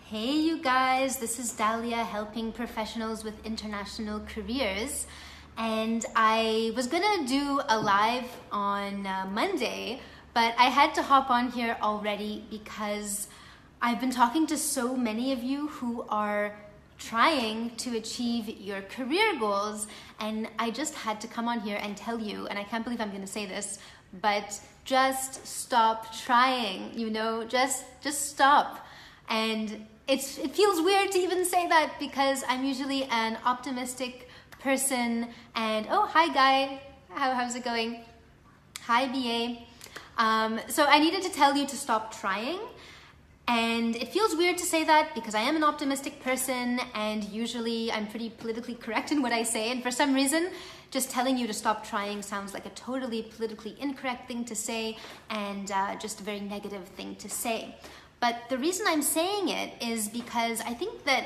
Hey you guys, this is Dahlia helping professionals with international careers, and I was gonna do a live on Monday, but I had to hop on here already because I've been talking to so many of you who are trying to achieve your career goals, and I just had to come on here and tell you, and I can't believe I'm gonna say this, but just stop trying, just stop. And it feels weird to even say that because I'm usually an optimistic person. And oh, hi Guy, how's it going? Hi BA. So I needed to tell you to stop trying. And it feels weird to say that because I am an optimistic person and usually I'm pretty politically correct in what I say. And for some reason, just telling you to stop trying sounds like a totally politically incorrect thing to say and just a very negative thing to say. But the reason I'm saying it is because I think that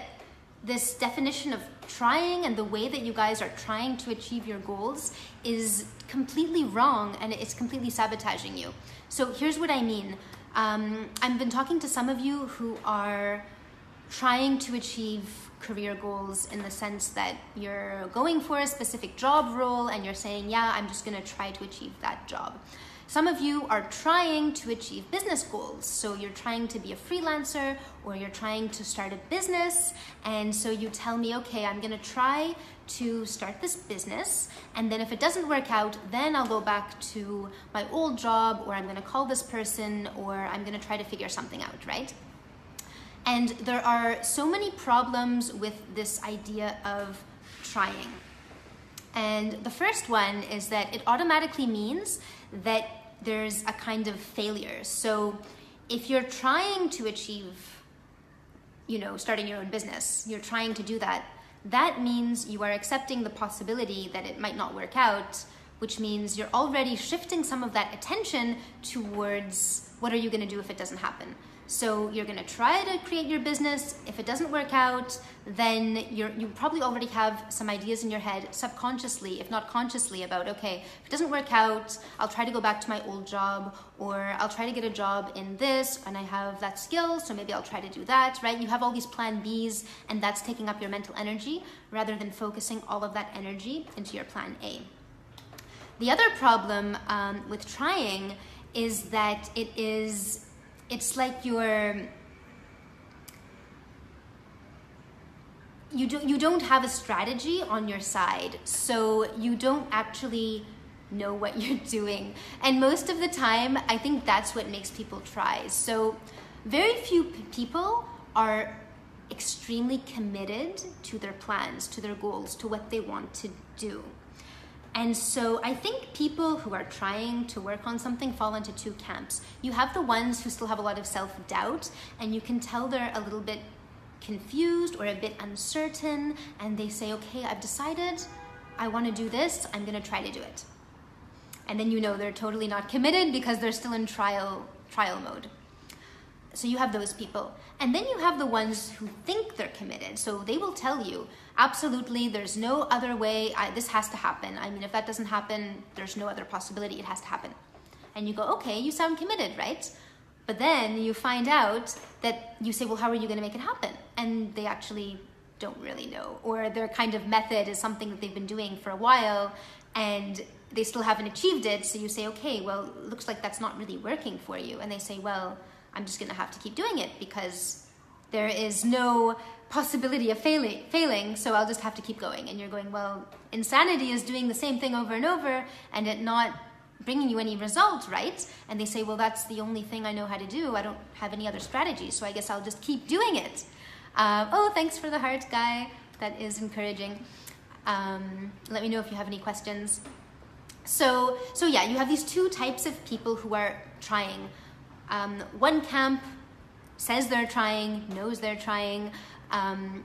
this definition of trying and the way that you guys are trying to achieve your goals is completely wrong and it's completely sabotaging you. So here's what I mean. I've been talking to some of you who are trying to achieve career goals in the sense that you're going for a specific job role and you're saying, yeah, I'm just gonna try to achieve that job. Some of you are trying to achieve business goals. So you're trying to be a freelancer or you're trying to start a business. And so you tell me, okay, I'm gonna try to start this business. And then if it doesn't work out, then I'll go back to my old job, or I'm gonna call this person, or I'm gonna try to figure something out, right? And there are so many problems with this idea of trying. And the first one is that it automatically means that there's a kind of failure. So if you're trying to achieve, starting your own business, you're trying to do that, that means you are accepting the possibility that it might not work out, which means you're already shifting some of that attention towards what are you going to do if it doesn't happen. So you're going to try to create your business. If it doesn't work out, then you probably already have some ideas in your head subconsciously, if not consciously, about, okay, if it doesn't work out, I'll try to go back to my old job, or I'll try to get a job in this, and I have that skill, so maybe I'll try to do that, right? You have all these plan Bs, and that's taking up your mental energy rather than focusing all of that energy into your plan A. The other problem with trying is that it's like you don't have a strategy on your side, so you don't actually know what you're doing. And most of the time, I think that's what makes people try. So very few people are extremely committed to their plans, to their goals, to what they want to do. And so I think people who are trying to work on something fall into two camps. You have the ones who still have a lot of self-doubt, and you can tell they're a little bit confused or a bit uncertain, and they say, okay, I've decided I want to do this, I'm going to try to do it. And then they're totally not committed because they're still in trial mode. So you have those people. And then you have the ones who think they're committed. So they will tell you, absolutely, there's no other way, this has to happen. I mean, if that doesn't happen, there's no other possibility, it has to happen. And you go, okay, you sound committed, right? But then you find out that you say, well, how are you gonna make it happen? And they actually don't really know. Or their kind of method is something that they've been doing for a while and they still haven't achieved it. So you say, okay, well, it looks like that's not really working for you. And they say, well, I'm just gonna have to keep doing it because there is no possibility of failing, so I'll just have to keep going. And you're going, well, insanity is doing the same thing over and over and it not bringing you any result, right? And they say, well, that's the only thing I know how to do. I don't have any other strategy, so I guess I'll just keep doing it. Oh, thanks for the heart, Guy. That is encouraging. Let me know if you have any questions. So yeah, you have these two types of people who are trying. One camp says they're trying, knows they're trying, and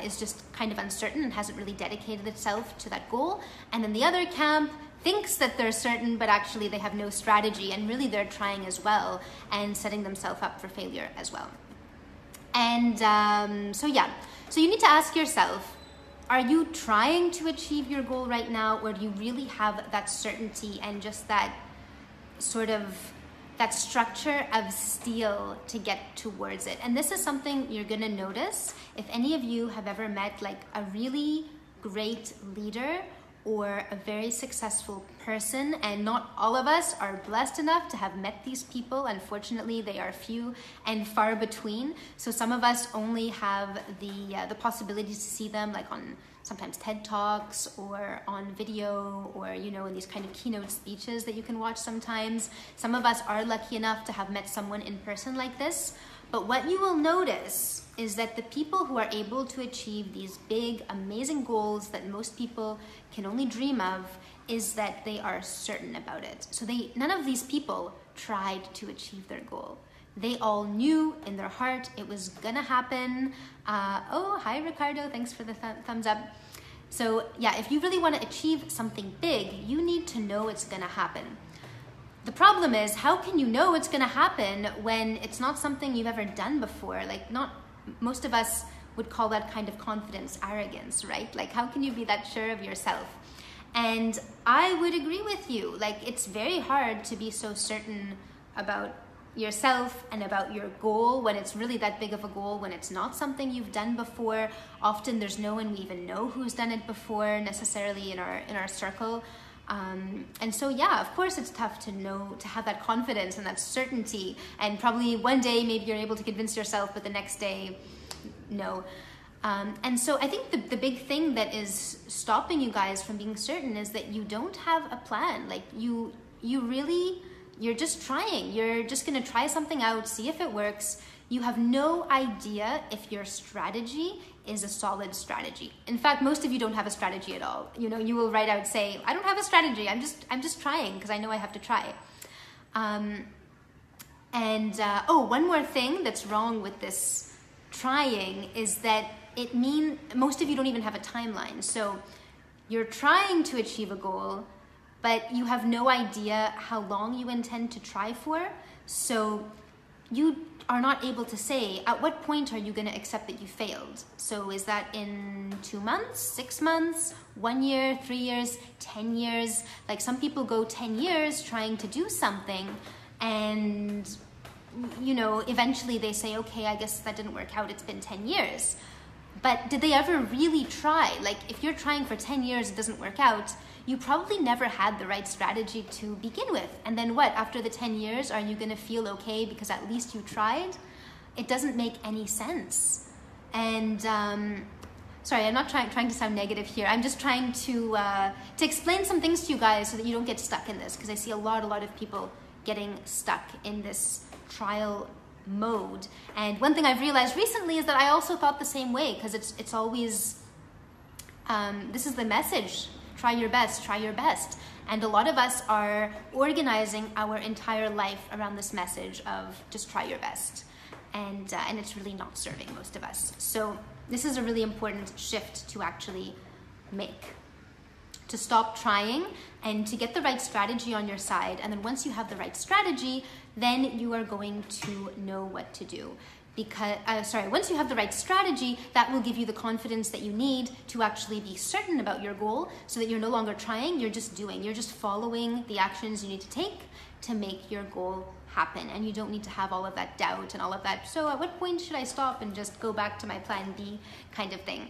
is just kind of uncertain and hasn't really dedicated itself to that goal. And then the other camp thinks that they're certain, but actually they have no strategy, and really they're trying as well and setting themselves up for failure as well. And so you need to ask yourself, are you trying to achieve your goal right now, or do you really have that certainty and just that sort of that structure of steel to get towards it. And this is something you're gonna notice if any of you have ever met like a really great leader or a very successful person, and not all of us are blessed enough to have met these people. Unfortunately, they are few and far between. So some of us only have the possibility to see them like on sometimes TED Talks or on video, or you know, in these kind of keynote speeches that you can watch sometimes. Some of us are lucky enough to have met someone in person like this. But what you will notice is that the people who are able to achieve these big, amazing goals that most people can only dream of is that they are certain about it. So none of these people tried to achieve their goal. They all knew in their heart it was gonna happen. Oh, hi Ricardo, thanks for the thumbs up. So yeah, if you really wanna achieve something big, you need to know it's gonna happen. The problem is, how can you know it's gonna happen when it's not something you've ever done before? Like, not most of us would call that kind of confidence arrogance, right? Like, how can you be that sure of yourself? And I would agree with you. Like, it's very hard to be so certain about yourself and about your goal when it's really that big of a goal, when it's not something you've done before. Often there's no one we even know who's done it before necessarily in our circle. And so, yeah, of course it's tough to know, to have that confidence and that certainty, and probably one day maybe you're able to convince yourself, but the next day, no. And so I think the big thing that is stopping you guys from being certain is that you don't have a plan. Like you're just trying. You're just gonna try something out, see if it works. You have no idea if your strategy is a solid strategy. In fact, most of you don't have a strategy at all. You know, you will write out, say, I don't have a strategy. I'm just trying because I know I have to try. Oh, one more thing that's wrong with this trying is that most of you don't even have a timeline. So you're trying to achieve a goal, but you have no idea how long you intend to try for. So you are not able to say, at what point are you going to accept that you failed? So is that in 2 months, 6 months, 1 year, 3 years, 10 years? Like, some people go 10 years trying to do something, and you know, eventually they say, okay, I guess that didn't work out, it's been 10 years. But did they ever really try? Like, if you're trying for 10 years, it doesn't work out, you probably never had the right strategy to begin with. And then what, after the 10 years, are you gonna feel okay because at least you tried? It doesn't make any sense. And sorry, I'm not trying to sound negative here. I'm just trying to explain some things to you guys so that you don't get stuck in this, because I see a lot of people getting stuck in this trial mode. And one thing I've realized recently is that I also thought the same way, because it's always, this is the message, try your best, try your best. And a lot of us are organizing our entire life around this message of just try your best. And it's really not serving most of us. So this is a really important shift to actually make. To stop trying and to get the right strategy on your side. And then once you have the right strategy, then you are going to know what to do. Once you have the right strategy, that will give you the confidence that you need to actually be certain about your goal, so that you're no longer trying, you're just doing. You're just following the actions you need to take to make your goal happen. And you don't need to have all of that doubt and all of that, so at what point should I stop and just go back to my plan B kind of thing.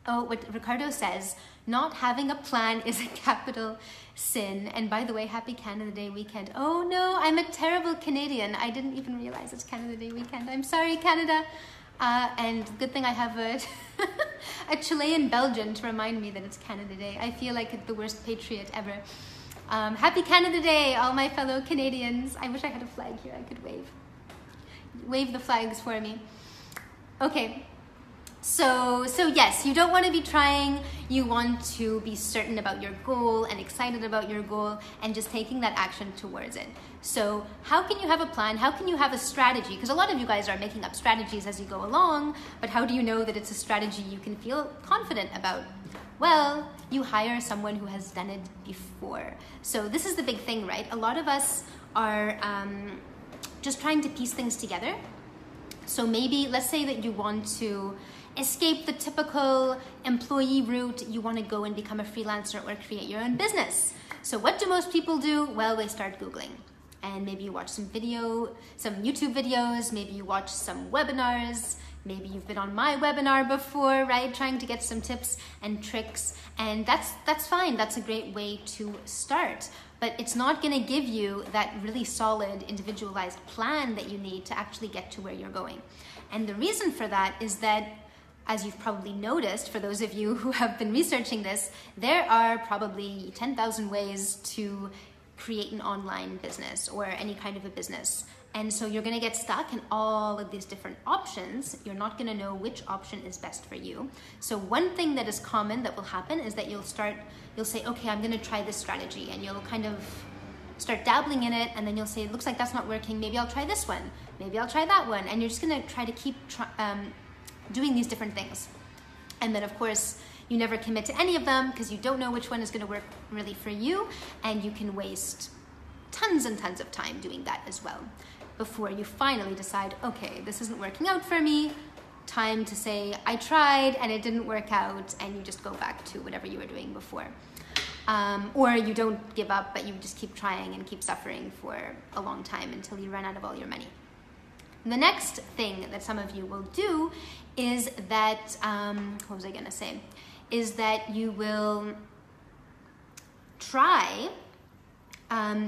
What Ricardo says, not having a plan is a capital sin. And by the way, happy Canada Day weekend. Oh no, I'm a terrible Canadian. I didn't even realize it's Canada Day weekend. I'm sorry, Canada. And good thing I have a Chilean Belgian to remind me that it's Canada Day. I feel like it's the worst patriot ever. Happy Canada Day, all my fellow Canadians. I wish I had a flag here I could wave. Wave the flags for me. Okay. So yes, you don't want to be trying, you want to be certain about your goal and excited about your goal and just taking that action towards it. So how can you have a plan? How can you have a strategy? Because a lot of you guys are making up strategies as you go along, but how do you know that it's a strategy you can feel confident about? Well, you hire someone who has done it before. So this is the big thing, right? A lot of us are just trying to piece things together. So maybe, let's say that you want to escape the typical employee route, you want to go and become a freelancer or create your own business. So what do most people do? Well, they start Googling. And maybe you watch some YouTube videos, maybe you watch some webinars, maybe you've been on my webinar before, right? Trying to get some tips and tricks, and that's fine. That's a great way to start, but it's not gonna give you that really solid, individualized plan that you need to actually get to where you're going. And the reason for that is that, as you've probably noticed, for those of you who have been researching this, there are probably 10,000 ways to create an online business or any kind of a business. And so you're gonna get stuck in all of these different options. You're not gonna know which option is best for you. So one thing that is common that will happen is that you'll say, okay, I'm gonna try this strategy, and you'll kind of start dabbling in it, and then you'll say, it looks like that's not working, maybe I'll try this one, maybe I'll try that one, and you're just gonna try to keep doing these different things. And then of course, you never commit to any of them because you don't know which one is going to work really for you, and you can waste tons and tons of time doing that as well before you finally decide, okay, this isn't working out for me. Time to say, I tried and it didn't work out, and you just go back to whatever you were doing before. Or you don't give up, but you just keep trying and keep suffering for a long time until you run out of all your money. The next thing that some of you will do is that, what was I gonna say? Is that you will try,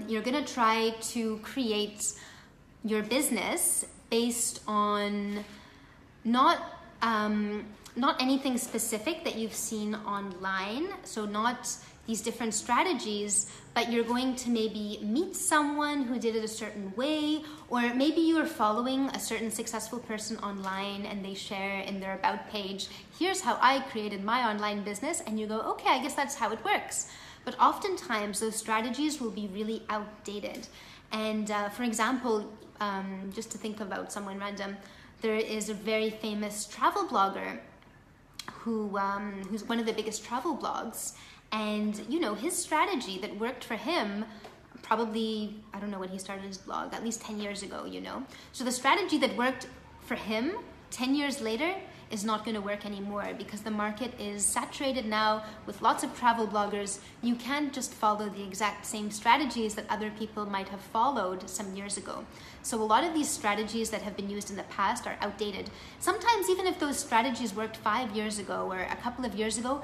you're gonna try to create your business based on not anything specific that you've seen online, so not these different strategies, but you're going to maybe meet someone who did it a certain way, or maybe you are following a certain successful person online and they share in their about page, here's how I created my online business, and you go, okay, I guess that's how it works. But oftentimes those strategies will be really outdated. And for example, just to think about someone random, there is a very famous travel blogger who's one of the biggest travel blogs. And you know, his strategy that worked for him, probably, I don't know when he started his blog, at least 10 years ago, you know. So the strategy that worked for him 10 years later is not going to work anymore because the market is saturated now with lots of travel bloggers. You can't just follow the exact same strategies that other people might have followed some years ago. So a lot of these strategies that have been used in the past are outdated. Sometimes even if those strategies worked 5 years ago or a couple of years ago,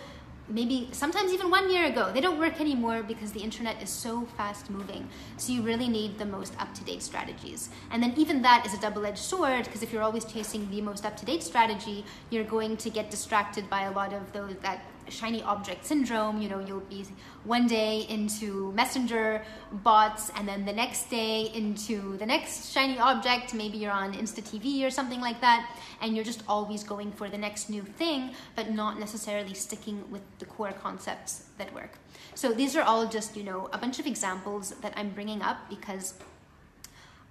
maybe sometimes even 1 year ago, they don't work anymore because the internet is so fast moving. So you really need the most up-to-date strategies. And then even that is a double-edged sword, because if you're always chasing the most up-to-date strategy, you're going to get distracted by a lot of that shiny object syndrome. You know, you'll be one day into messenger bots, and then the next day into the next shiny object. Maybe you're on Insta TV or something like that, and you're just always going for the next new thing, but not necessarily sticking with the core concepts that work. So these are all just, you know, a bunch of examples that I'm bringing up because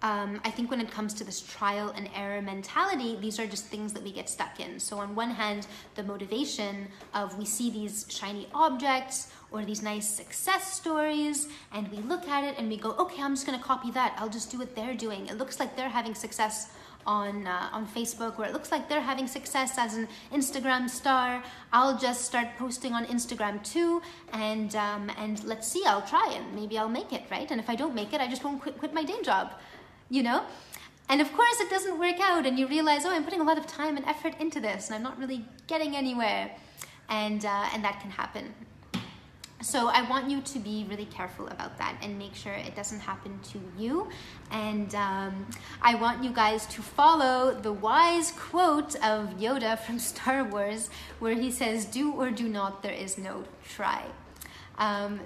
I think when it comes to this trial and error mentality, these are just things that we get stuck in. So on one hand, the motivation of we see these shiny objects or these nice success stories, and we look at it and we go, okay, I'm just gonna copy that. I'll just do what they're doing. It looks like they're having success on Facebook, or it looks like they're having success as an Instagram star. I'll just start posting on Instagram too, and let's see, I'll try it. Maybe I'll make it, right? And if I don't make it, I just won't quit my day job. You know? And of course it doesn't work out, and you realize, oh, I'm putting a lot of time and effort into this and I'm not really getting anywhere, and that can happen. So I want you to be really careful about that and make sure it doesn't happen to you. And I want you guys to follow the wise quote of Yoda from Star Wars, where he says, do or do not, there is no try.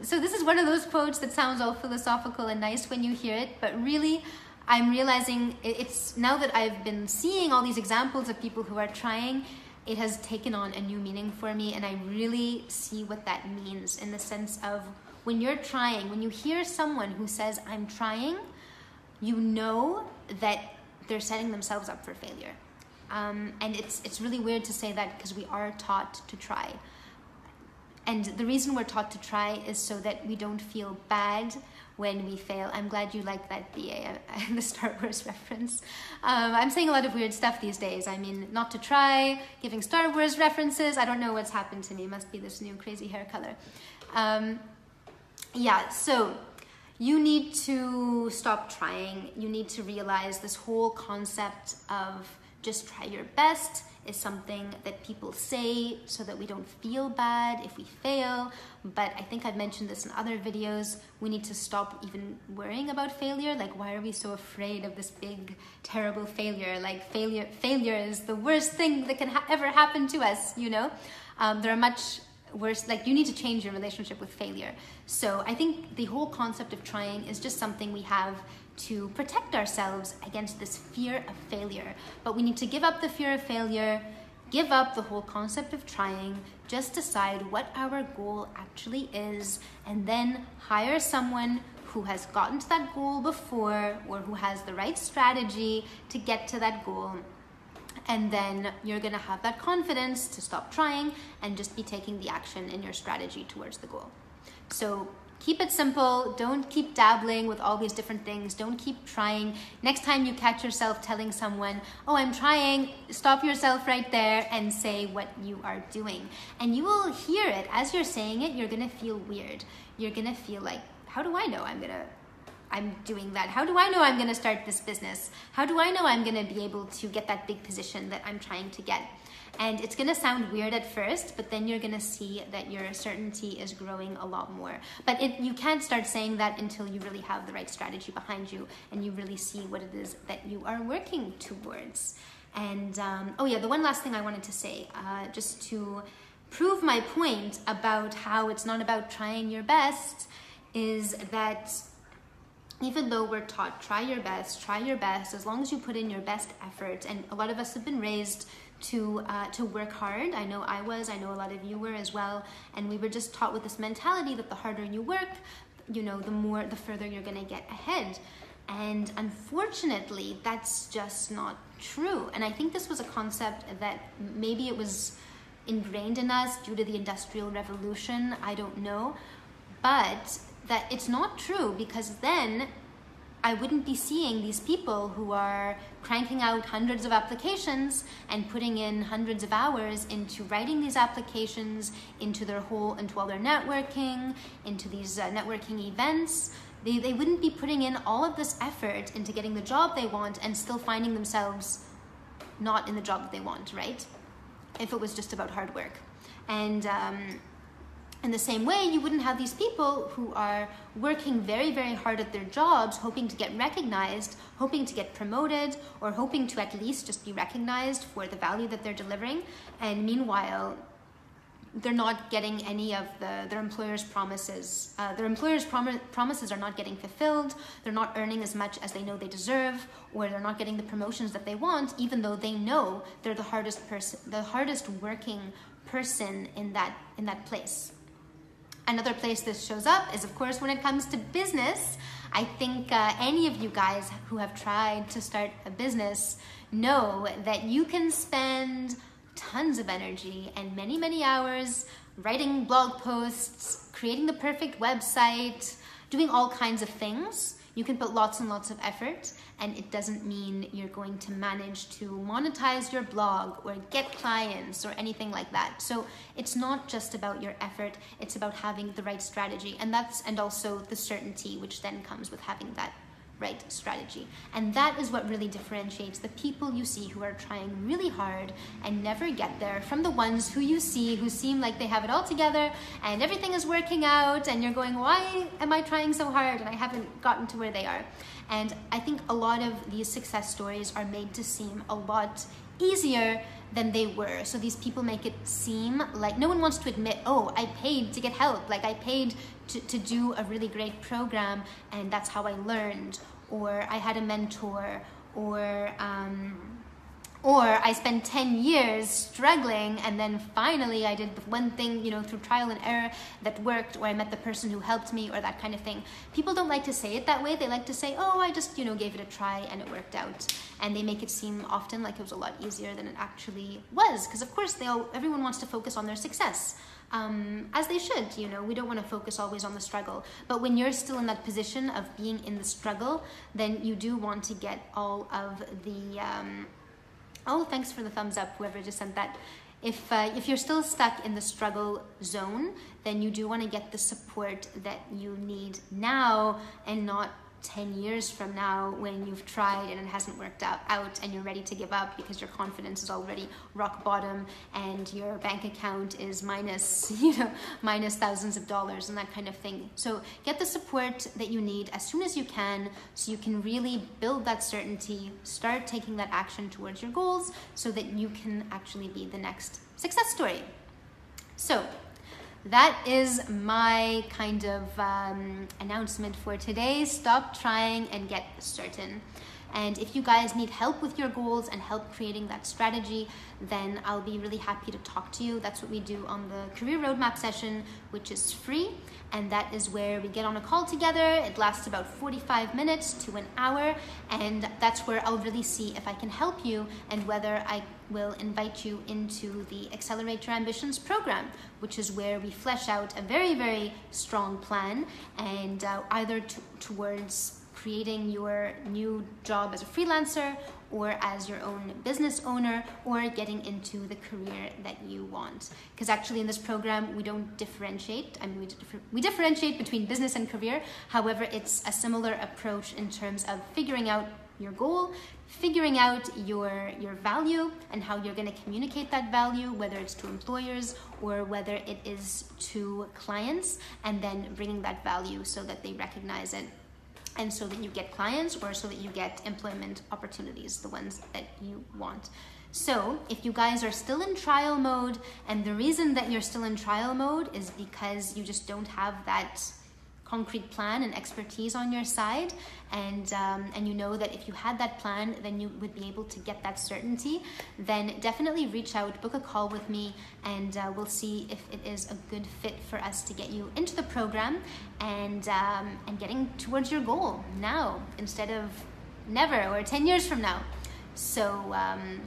So this is one of those quotes that sounds all philosophical and nice when you hear it, but really I'm realizing it's now that I've been seeing all these examples of people who are trying, it has taken on a new meaning for me, and I really see what that means in the sense of when you're trying, when you hear someone who says, I'm trying, you know that they're setting themselves up for failure. And it's really weird to say that because we are taught to try. And the reason we're taught to try is so that we don't feel bad when we fail. I'm glad you like that BA, the Star Wars reference. I'm saying a lot of weird stuff these days. I mean, not to try, giving Star Wars references. I don't know what's happened to me. It must be this new crazy hair color. yeah, so you need to stop trying. You need to realize this whole concept of just try your best is something that people say so that we don't feel bad if we fail. But I think I've mentioned this in other videos. We need to stop even worrying about failure. Like, why are we so afraid of this big, terrible failure? Like, failure is the worst thing that can ever happen to us, you know? There are much worse, like, you need to change your relationship with failure. So I think the whole concept of trying is just something we have to protect ourselves against this fear of failure. But we need to give up the fear of failure, give up the whole concept of trying, just decide what our goal actually is, and then hire someone who has gotten to that goal before, or who has the right strategy to get to that goal. And then you're gonna have that confidence to stop trying and just be taking the action in your strategy towards the goal. So keep it simple. Don't keep dabbling with all these different things. Don't keep trying. Next time you catch yourself telling someone, oh, I'm trying, stop yourself right there and say what you are doing. And you will hear it. As you're saying it, you're gonna feel weird. You're gonna feel like, how do I know I'm doing that? How do I know I'm gonna start this business? How do I know I'm gonna be able to get that big position that I'm trying to get? And it's gonna sound weird at first, but then you're gonna see that your certainty is growing a lot more. But you can't start saying that until you really have the right strategy behind you and you really see what it is that you are working towards. And oh yeah, the one last thing I wanted to say, just to prove my point about how it's not about trying your best, is that even though we're taught try your best, as long as you put in your best effort, and a lot of us have been raised to work hard. I know I was, I know a lot of you were as well, and we were just taught with this mentality that the harder you work, you know, the further you're gonna get ahead. And unfortunately, that's just not true. And I think this was a concept that maybe it was ingrained in us due to the Industrial Revolution, I don't know, but that it's not true, because then I wouldn't be seeing these people who are cranking out hundreds of applications and putting in hundreds of hours into writing these applications, into all their networking, into these networking events. They wouldn't be putting in all of this effort into getting the job they want and still finding themselves not in the job that they want, right? If it was just about hard work. And in the same way, you wouldn't have these people who are working very, very hard at their jobs, hoping to get recognized, hoping to get promoted, or hoping to at least just be recognized for the value that they're delivering. And meanwhile, they're not getting any of their employer's promises. Their employer's promises are not getting fulfilled. They're not earning as much as they know they deserve, or they're not getting the promotions that they want, even though they know they're the hardest working person in that place. Another place this shows up is, of course, when it comes to business. I think any of you guys who have tried to start a business know that you can spend tons of energy and many, many hours writing blog posts, creating the perfect website, doing all kinds of things. You can put lots and lots of effort, and it doesn't mean you're going to manage to monetize your blog or get clients or anything like that. So it's not just about your effort, it's about having the right strategy, and also the certainty which then comes with having that right strategy. And that is what really differentiates the people you see who are trying really hard and never get there from the ones who you see who seem like they have it all together and everything is working out, and you're going, why am I trying so hard and I haven't gotten to where they are? And I think a lot of these success stories are made to seem a lot easier than they were. So these people make it seem like no one wants to admit, oh, I paid to get help, like I paid to do a really great program and that's how I learned, or I had a mentor, or I spent 10 years struggling and then finally I did the one thing, you know, through trial and error that worked, or I met the person who helped me, or that kind of thing. People don't like to say it that way. They like to say, oh, I just, you know, gave it a try and it worked out. And they make it seem often like it was a lot easier than it actually was. Because of course everyone wants to focus on their success. As they should, you know, we don't want to focus always on the struggle. But when you're still in that position of being in the struggle, then you do want to get all of the, oh, thanks for the thumbs up, whoever just sent that. If you're still stuck in the struggle zone, then you do want to get the support that you need now and not 10 years from now when you've tried and it hasn't worked out and you're ready to give up because your confidence is already rock bottom and your bank account is minus thousands of dollars and that kind of thing. So get the support that you need as soon as you can so you can really build that certainty, start taking that action towards your goals so that you can actually be the next success story. So that is my kind of announcement for today. Stop trying and get certain. And if you guys need help with your goals and help creating that strategy, then I'll be really happy to talk to you. That's what we do on the Career Roadmap session, which is free. And that is where we get on a call together. It lasts about 45 minutes to an hour. And that's where I'll really see if I can help you and whether I will invite you into the Accelerate Your Ambitions program, which is where we flesh out a very, very strong plan and either towards creating your new job as a freelancer or as your own business owner or getting into the career that you want. Because actually in this program, we don't differentiate. I mean, we differentiate between business and career. However, it's a similar approach in terms of figuring out your goal, figuring out your value and how you're going to communicate that value, whether it's to employers or whether it is to clients, and then bringing that value so that they recognize it. And so that you get clients or so that you get employment opportunities, the ones that you want. So if you guys are still in trial mode, and the reason that you're still in trial mode is because you just don't have that concrete plan and expertise on your side, and you know that if you had that plan, then you would be able to get that certainty, then definitely reach out, book a call with me, and we'll see if it is a good fit for us to get you into the program and getting towards your goal now instead of never or 10 years from now. So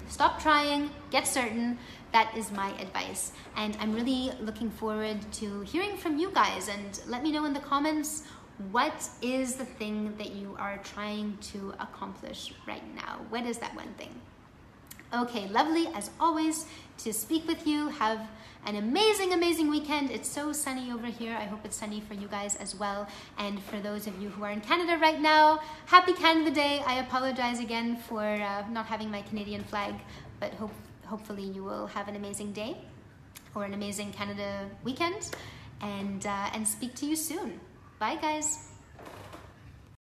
stop trying, get certain. That is my advice. And I'm really looking forward to hearing from you guys, and let me know in the comments what is the thing that you are trying to accomplish right now. What is that one thing? Okay, lovely as always to speak with you. Have an amazing, amazing weekend. It's so sunny over here. I hope it's sunny for you guys as well. And for those of you who are in Canada right now, happy Canada Day. I apologize again for not having my Canadian flag, but hopefully you will have an amazing day or an amazing Canada weekend, and speak to you soon. Bye guys.